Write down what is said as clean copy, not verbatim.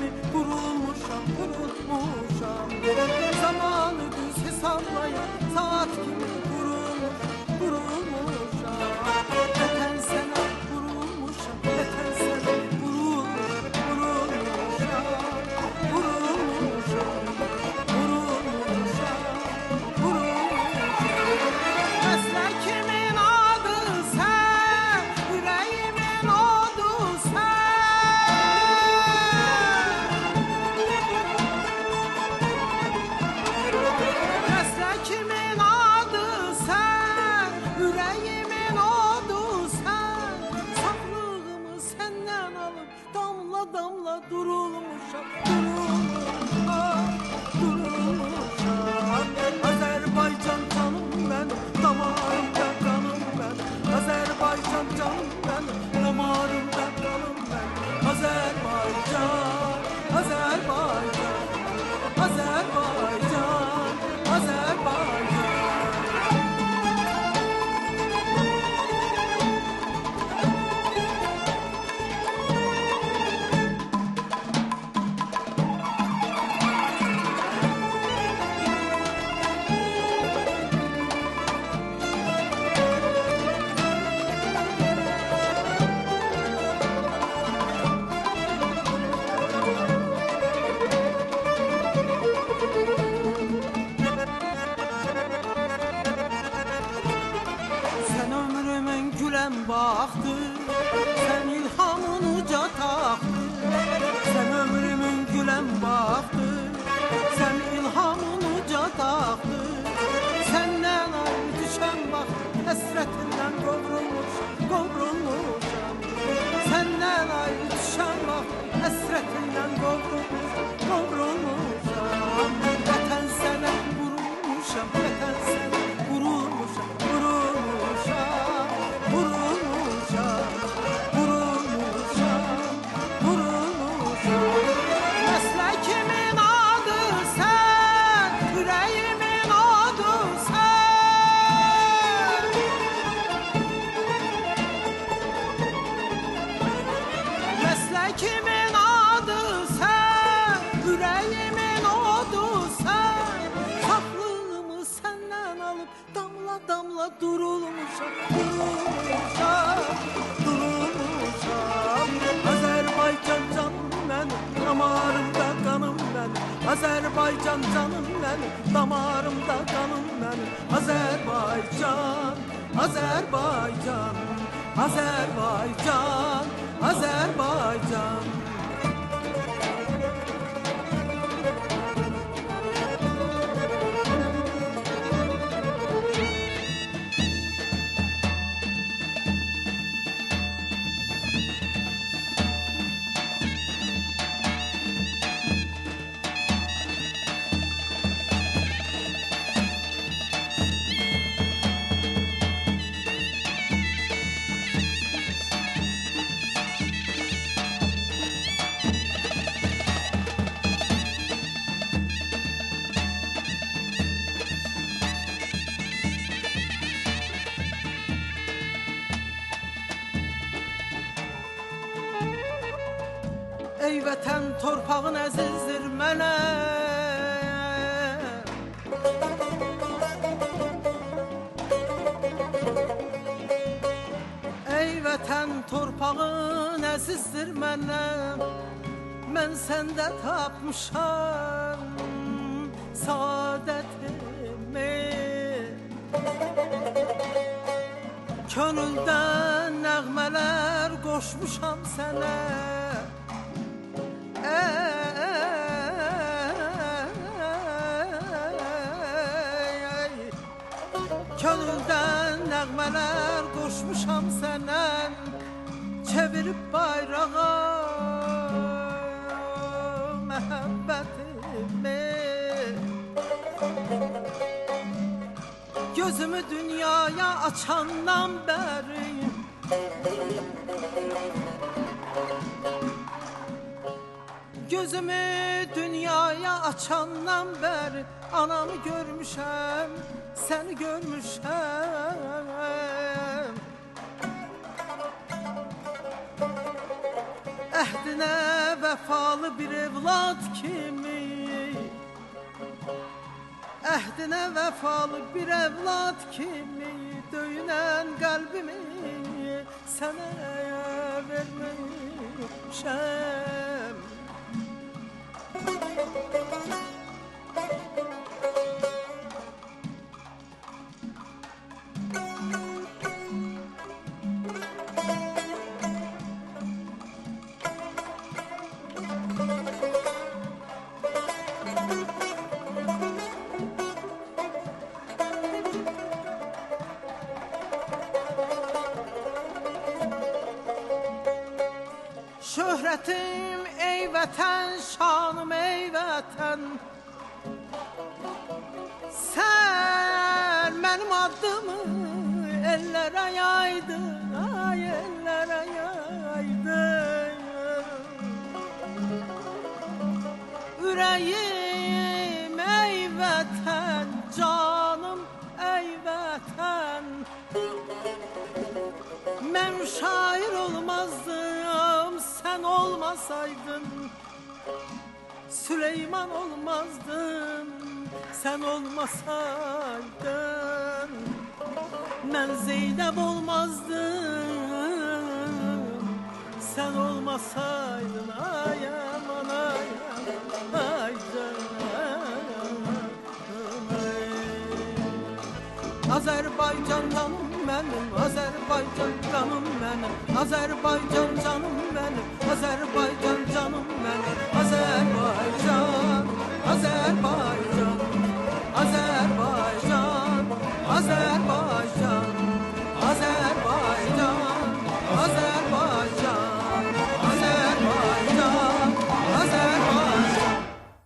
kimi kurulmuşam, kurulmuşam. Zamanı düz hesaplayan saat kimi kurulmuşam, kurulmuşam. Beten sene kurulmuşam, beten sene kurulmuşam, kurulmuşam, kurulmuşam, kurulmuşam, kurulmuşam. Meslekimin adı sen, yüreğimin odu Meslekimin adı sen, yüreğimin odu sen. Saflığımı senden alıp damla damla durulmuşam, durulmuşam, durulmuşam. Azerbaycan canım benim, damarımda canım benim. Azerbaycan canım benim, damarımda canım benim. Azerbaycan, Azerbaycan, Azerbaycan, Azerbaycan. Sen ömrümün gülen baktı, sen ilhamın uca taktı. Sen ömrümün gülen baktı, sen ilhamın uca taktı. Senden ayrı düşen bak, hasretinden kovrulmuşam, kovrulmuşam. Senden ayrı düşen bak, hasretinden kovrulmuşam, kovrulmuşam. Vatan sana vurulmuşam, vatan sana vurulmuşam, vurulmuşam, vurulmuşam, vurulmuşam, vurulmuşam. Meslekimin adı sen, yüreğimin odu sen. Meslekimin adı sen, yüreğimin odu sen. Saflığımı senden alıp damla damla durulmuşam, durulmuşam, durulmuşam. Azerbaycan canım benim, damarımda kanım benim. Azerbaycan canım benim, damarımda kanım benim. Azerbaycan, Azerbaycan, Azerbaycan, Azerbaycan. Ey vətən torpağın əzizdir mənə. Ey vətən torpağın əzizdir mənə. Mən səndə tapmışam saadətimi. Könüldən nəğmələr qoşmuşam sənə. Könüldən nəğmələr qoşmuşam sənə. Çevirib bayrağa məhəbbətimi. Gözümü dünyaya açandan bəri Gözümü dünyaya açandan bəri anamı görmüşəm, səni görmüşəm. Əhdinə vəfalı bir evlad kimi, əhdinə vəfalı bir evlad kimi döyünən qəlbimi sənə vermişəm. Şöhretim ey vətən, şanım ey vətən, sen mənim adımı ellərə yaydın, ay ellərə yaydın. Ürəyim ey vətən, canım ey vətən, mən şair olmazdım sen olmasaydın, Süleyman olmazdım sen olmasaydın, ben Zeynep olmazdım sen olmasaydın. Ay aman ay ay canım ay. Azerbaycan canım benim, Azerbaycan canım benim, Azerbaycan